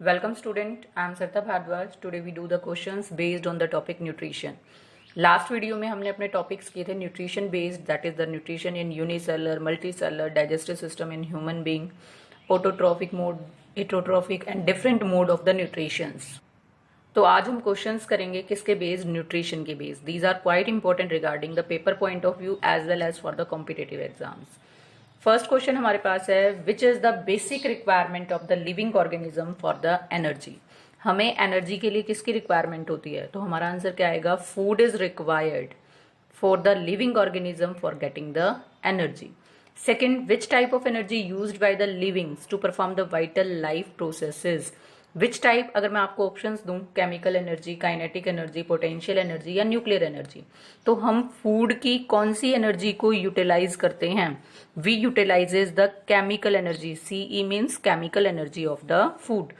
Welcome student, I am Sarita Bhardwaj. Today we do the questions based on the topic nutrition. Last video में हमने अपने topics किए थे nutrition based, that is the nutrition in unicellular, multicellular, digestive system in human being, autotrophic mode, heterotrophic and different mode of the nutritions. तो आज हम questions करेंगे किसके बेस्ड, न्यूट्रिशन के based. These are quite important regarding the paper point of view as well as for the competitive exams. First question हमारे पास है, which is the basic requirement of the living organism for the energy. हमें energy के लिए किसकी requirement होती है? तो हमारा आंसर क्या आएगा? Food is required for the living organism for getting the energy. Second, which type of energy used by the livings to perform the vital life processes. Which type, अगर मैं आपको ऑप्शंस दूं, chemical energy, kinetic energy, potential energy या nuclear energy, तो हम food की कौन सी energy को यूटिलाइज करते हैं? We utilises the chemical energy. CE means chemical energy of the food.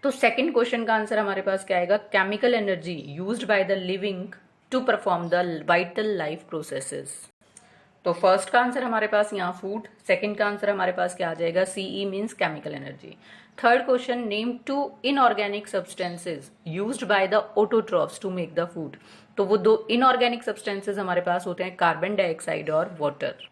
तो सेकंड क्वेश्चन का आंसर हमारे पास क्या आएगा? Chemical energy used by the living to perform the vital life processes. तो फर्स्ट का आंसर हमारे पास यहाँ फूड, सेकंड का आंसर हमारे पास क्या आ जाएगा? CE means chemical energy. Third question, name two inorganic substances used by the autotrophs to make the food. तो वो दो इनऑर्गेनिक सब्सटेंसेज हमारे पास होते हैं, कार्बन डाइऑक्साइड और वाटर।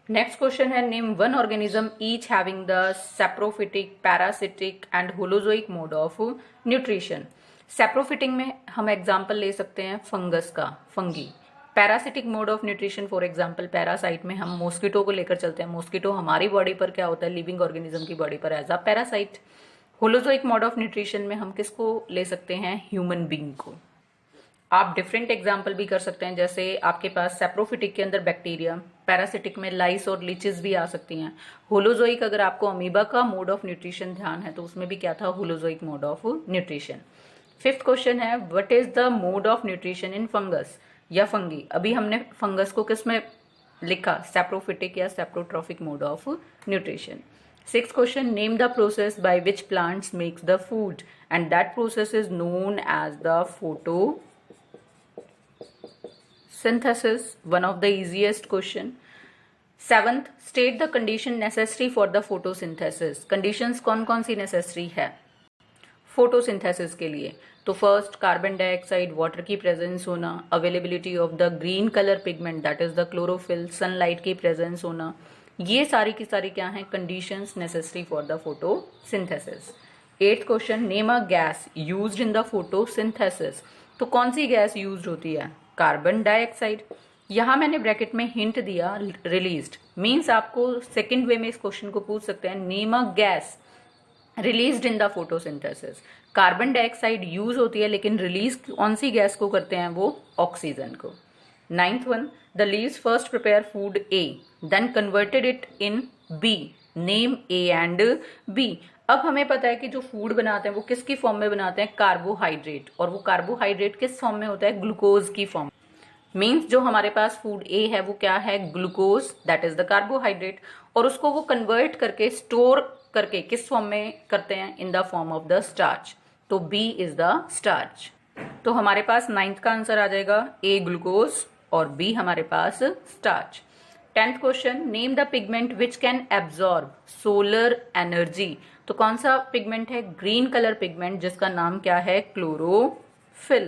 नेक्स्ट क्वेश्चन है, name one organism each having the saprophytic, parasitic and holozoic mode of nutrition. Saprophytic में हम एग्जाम्पल ले सकते हैं फंगस का, fungi. Parasitic mode of nutrition, for example parasite में हम मॉस्किटो को लेकर चलते हैं। मॉस्किटो हमारी बॉडी पर क्या होता है? लिविंग ऑर्गेनिज्म की बॉडी पर as a parasite. Holozoic mode of nutrition में हम किसको ले सकते हैं? ह्यूमन बीइंग को। आप डिफरेंट एग्जाम्पल भी कर सकते हैं, जैसे आपके पास सैप्रोफिटिक के अंदर बैक्टीरिया, पैरासिटिक में लाइस और लीचेस भी आ सकती हैं। होलोजोइक, अगर आपको अमीबा का मोड ऑफ न्यूट्रिशन ध्यान है तो उसमें भी क्या था? Holozoic mode of nutrition. Fifth question है, what is the mode of nutrition in fungus या फंगी। अभी हमने फंगस को किस में लिखा? सैप्रोफिटिक या saprotrophic mode of nutrition. Sixth question, name the process by which plants makes the food and that process is known as the photo synthesis, one of the easiest question. Seventh, state the condition necessary for the photosynthesis. Conditions कौन कौन सी necessary है photosynthesis के लिए? तो first, carbon dioxide, water की presence होना, availability of the green colour pigment that is the chlorophyll, sunlight की presence होना, ये सारी की सारी क्या है? Conditions necessary for the photosynthesis. Eighth question, name a gas used in the photosynthesis. तो कौन सी गैस यूज्ड होती है? Carbon dioxide. यहां मैंने ब्रैकेट में हिंट दिया रिलीज्ड, मींस आपको सेकंड वे में इस क्वेश्चन को पूछ सकते हैं, name a gas released in the photosynthesis. Carbon dioxide use होती है, लेकिन रिलीज कौन सी गैस को करते हैं? वो ऑक्सीजन को। Ninth one, the leaves first prepare food A then converted it in B, name A and B. अब हमें पता है कि जो फूड बनाते हैं वो किसकी फॉर्म में बनाते हैं? कार्बोहाइड्रेट। और वो कार्बोहाइड्रेट किस फॉर्म में होता है? ग्लूकोज की फॉर्म। मीन्स जो हमारे पास फूड ए है वो क्या है? Glucose, that is the carbohydrate. और उसको वो कन्वर्ट करके, स्टोर करके किस फॉर्म में करते हैं? In the form of the starch. तो बी इज द स्टार्च। तो हमारे पास नाइन्थ का आंसर आ जाएगा ए ग्लूकोज और बी हमारे पास starch. Tenth question, name the pigment which can absorb solar energy. तो कौन सा पिगमेंट है? ग्रीन कलर पिगमेंट, जिसका नाम क्या है? क्लोरोफिल,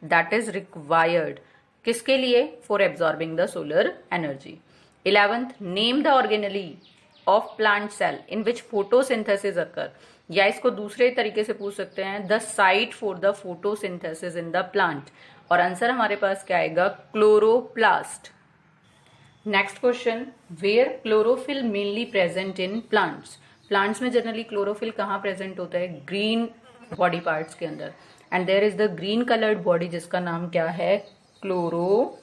दैट इज रिक्वायर्ड किसके लिए? For absorbing the solar energy. 11th, name the organelle of plant cell in which photosynthesis occur. या इसको दूसरे तरीके से पूछ सकते हैं, the site for the photosynthesis in the plant. और आंसर हमारे पास क्या आएगा? Chloroplast. Next question, where chlorophyll mainly present in plants. Plants में जनरली क्लोरोफिल कहाँ प्रेजेंट होता है? ग्रीन बॉडी पार्ट्स के अंदर। And there is the green coloured body जिसका नाम क्या है? क्लोरोप्लास्ट।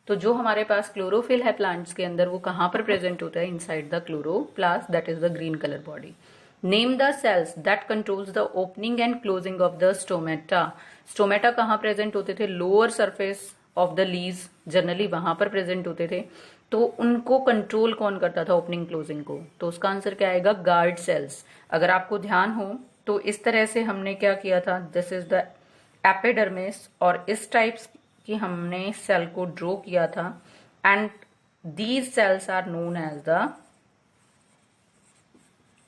तो जो हमारे पास क्लोरोफिल है प्लांट्स के अंदर, वो कहाँ पर प्रेजेंट होता है? Inside the chloroplast, that is the green colour body. Name the cells that controls the opening and closing of the stomata. Stomata कहाँ प्रेजेंट होते थे? Lower surface of the leaves, generally वहां पर प्रेजेंट होते थे। तो उनको कंट्रोल कौन करता था, ओपनिंग क्लोजिंग को? तो उसका आंसर क्या आएगा? Guard cells. अगर आपको ध्यान हो तो इस तरह से हमने क्या किया था, दिस इज द एपिडर्मिस, और इस टाइप्स की हमने सेल को ड्रॉ किया था। And These cells are known as the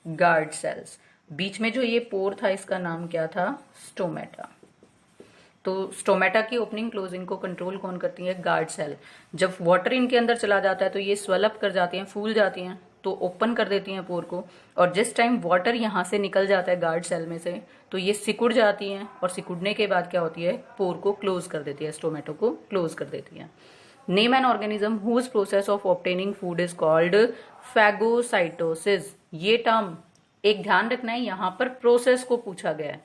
guard cells. बीच में जो ये पोर था इसका नाम क्या था? स्टोमेटा. तो स्टोमेटा की ओपनिंग क्लोजिंग को कंट्रोल कौन करती है? Guard cell. जब वाटर इनके अंदर चला जाता है तो ये स्वेलअप कर जाती हैं, फूल जाती हैं, तो ओपन कर देती हैं पोर को. और जिस टाइम वाटर यहाँ से निकल जाता है गार्ड सेल में से, तो ये सिकुड़ जाती हैं, और सिकुड़ने के बाद क्या होती है? पोर को क्लोज कर देती है, स्टोमेटो को क्लोज कर देती है. Name an organism whose process of obtaining food is called phagocytosis. ये टर्म एक ध्यान रखना है, यहाँ पर प्रोसेस को पूछा गया है,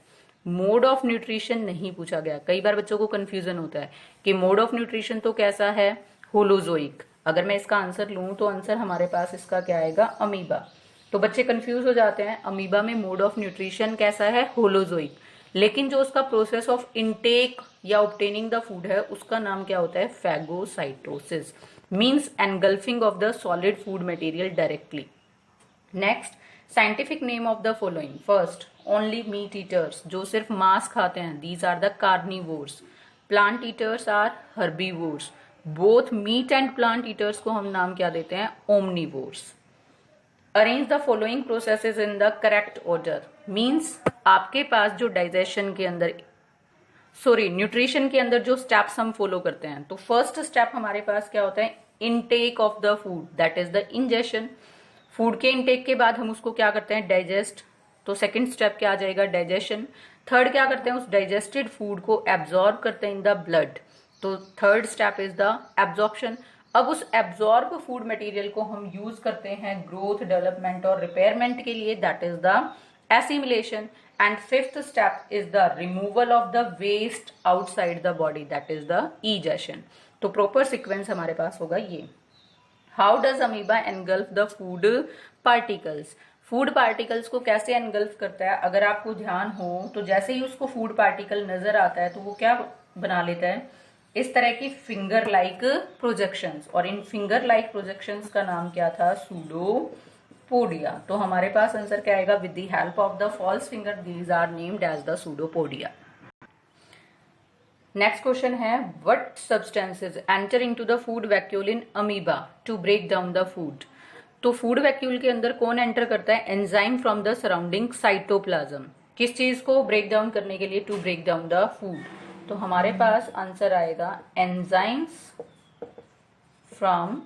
मोड ऑफ न्यूट्रिशन नहीं पूछा गया. कई बार बच्चों को कंफ्यूजन होता है कि मोड ऑफ न्यूट्रिशन तो कैसा है? होलोजोइक. अगर मैं इसका आंसर लूं तो आंसर हमारे पास इसका क्या आएगा? अमीबा. तो बच्चे कंफ्यूज हो जाते हैं, अमीबा में मोड ऑफ न्यूट्रिशन कैसा है? होलोजोइक. लेकिन जो उसका प्रोसेस ऑफ इनटेक या ऑब्टेनिंग द फूड है उसका नाम क्या होता है? Phagocytosis. Means engulfing of the solid food material directly. Next, scientific name of the following. First, only meat eaters, जो सिर्फ मांस खाते हैं, these are the carnivores. Plant eaters are herbivores. Both meat and plant eaters को हम नाम क्या देते हैं? Omnivores. Arrange the following processes in the correct order. Means आपके पास जो डाइजेशन के अंदर, न्यूट्रिशन के अंदर जो स्टेप्स हम फॉलो करते हैं, तो फर्स्ट स्टेप हमारे पास क्या होता है? Intake of the food, that is the ingestion. Food के इनटेक के बाद हम उसको क्या करते हैं? डाइजेस्ट. तो सेकंड स्टेप क्या आ जाएगा? डाइजेशन. थर्ड क्या करते हैं? उस डाइजेस्टेड फूड को एब्जॉर्ब करते हैं इन द ब्लड. तो third step is the absorption. अब उस एब्जॉर्ब फूड मटेरियल को हम यूज करते हैं ग्रोथ, डेवलपमेंट और रिपेयरमेंट के लिए, that is the assimilation. And fifth step is the removal of the waste outside the body, that is the egestion. तो प्रॉपर सिक्वेंस हमारे पास होगा ये. How does amoeba engulf the food particles. Food particles को कैसे engulf करता है? अगर आपको ध्यान हो तो जैसे ही उसको फूड पार्टिकल नजर आता है तो वो क्या बना लेता है? इस तरह की फिंगर लाइक प्रोजेक्शंस. और इन फिंगर लाइक प्रोजेक्शंस का नाम क्या था? सूडोपोडिया. तो हमारे पास आंसर क्या आएगा? With the help of the false finger these are named as the pseudopodia. Next question है, what substances enter into the food vacuole in amoeba to break down the food. तो food vacuole के अंदर कौन enter करता है? Enzyme from the surrounding cytoplasm. किस चीज को ब्रेक डाउन करने के लिए? To break down the food. तो हमारे पास आंसर आएगा enzymes from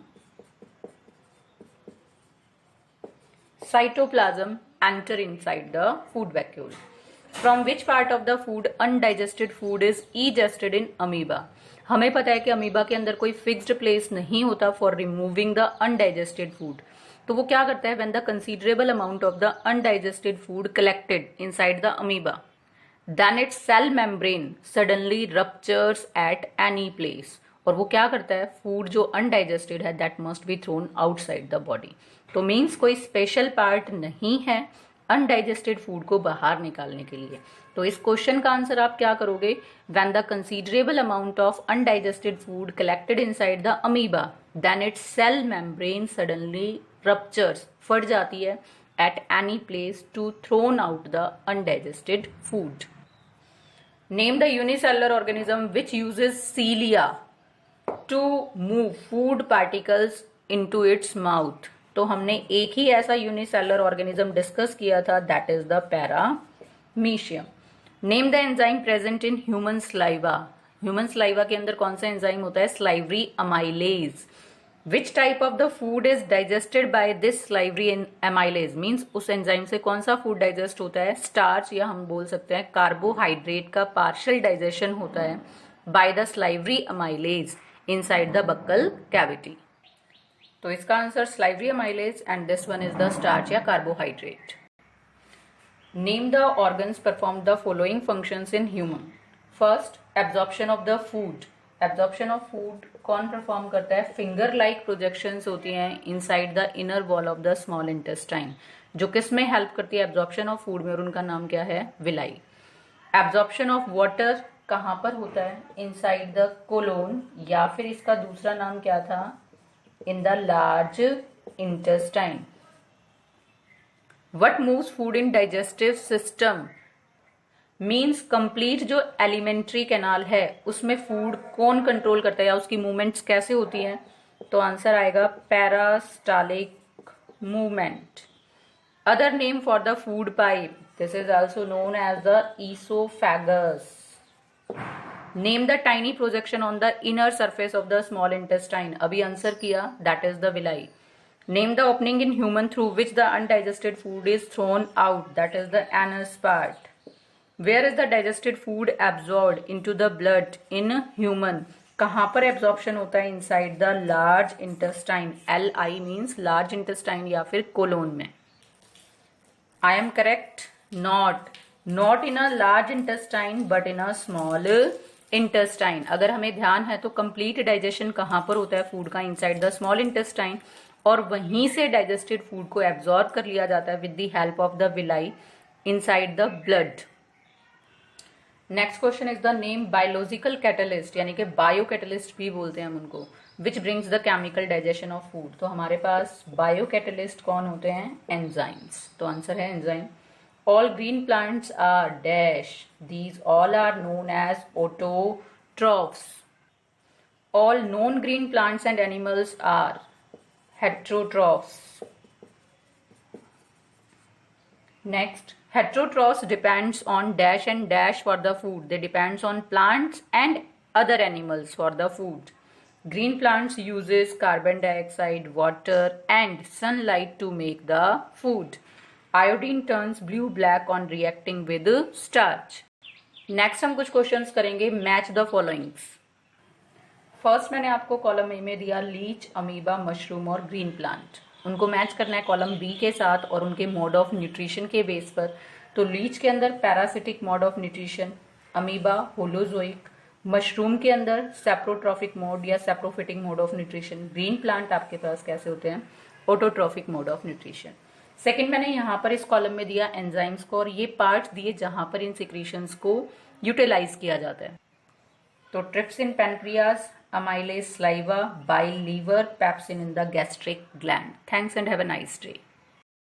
cytoplasm enter inside the food vacuole. From which part of the food undigested food is egested in amoeba? हमें पता है कि अमीबा के अंदर कोई फिक्स्ड प्लेस नहीं होता for removing the undigested food. तो वो क्या करता है? When the considerable amount of the undigested food collected inside the amoeba, then its cell membrane suddenly ruptures at any place. और वो क्या करता है? फूड जो अनडाइजेस्टेड है that must be thrown outside the body. तो मीन्स कोई special part नहीं है अनडाइजेस्टेड फूड को बाहर निकालने के लिए. तो इस क्वेश्चन का आंसर आप क्या करोगे? When the considerable amount of undigested food collected inside the amoeba, then its cell membrane suddenly ruptures, फट जाती है, at any place to thrown out the undigested food. Name the unicellular organism which uses cilia to move food particles into its mouth. तो हमने एक ही ऐसा unicellular organism discuss किया था, that is the paramecium. Name the enzyme present in human saliva. Human saliva के अंदर कौन सा एंजाइम होता है? Salivary amylase. Which type of the food is digested by this salivary amylase. Means उस enzyme से कौन सा फूड डाइजेस्ट होता है? स्टार्च, या हम बोल सकते हैं कार्बोहाइड्रेट का पार्शियल डाइजेशन होता है by the salivary amylase inside the buccal cavity. तो इसका answer salivary amylase and this one is the starch या carbohydrate. Name the organs perform the following functions in human. First, absorption of the food. Absorption of food कौन perform करता है? Finger like projections होती हैं inside the inner wall of the small intestine, जो किस में help करती है? एब्जॉर्प्शन ऑफ फूड में, और उनका नाम क्या है? विलाई. एब्जॉर्प्शन ऑफ वाटर कहाँ पर होता है? इनसाइड द कोलोन, या फिर इसका दूसरा नाम क्या था? in the large intestine. What moves food in digestive system? Means complete जो alimentary canal है उसमें फूड कौन कंट्रोल करता है या उसकी मूवमेंट्स कैसे होती हैं? तो आंसर आएगा peristaltic movement. Other name for the food pipe, this is also known as the oesophagus. Name the tiny projection on the inner surface of the small intestine. अभी आंसर किया, that is the villi. Name the opening in human through which the undigested food is thrown out, that is the anus part. Where is the digested food absorbed into the blood in human? कहाँ पर absorption होता है? Inside the large intestine. LI means large intestine या फिर colon में. I am correct? Not in a large intestine but in a small intestine. अगर हमें ध्यान है तो कंप्लीट डाइजेशन कहाँ पर होता है फूड का? Inside the small intestine. और वहीं से डाइजेस्टेड फूड को एब्जॉर्ब कर लिया जाता है with the help of the villi inside the blood. Next question is the name biological catalyst, यानी कि बायो कैटलिस्ट भी बोलते हैं हम उनको, which brings the chemical digestion of food. तो हमारे पास बायो कैटलिस्ट कौन होते हैं? एंजाइम्स. तो आंसर है enzyme. All green plants are dash, these all are known as autotrophs. All non green plants and animals are heterotrophs. Next, heterotrophs depends on dash and dash for the food. They depends on plants and other animals for the food. Green plants uses carbon dioxide, water and sunlight to make the food. Iodine turns blue black on reacting with starch. Next हम कुछ questions करेंगे. Match the followings. First मैंने आपको column A में दिया Leach, amoeba, mushroom और green plant. उनको match करना है कॉलम बी के साथ और उनके मोड ऑफ न्यूट्रिशन के बेस पर. तो लीच के अंदर parasitic mode of nutrition, amoeba holozoic, mushroom के अंदर सेप्रोट्रॉफिक मोड या saprophytic mode of nutrition, green plant आपके पास कैसे होते हैं? Autotrophic mode of nutrition. Second मैंने यहाँ पर इस कॉलम में दिया एंजाइम्स को और ये पार्ट्स दिए जहां पर इन सिक्रीशंस को यूटिलाइज किया जाता है. तो trypsin pancreas, amylase saliva, bile liver, pepsin in the gastric gland. Thanks and have a nice day.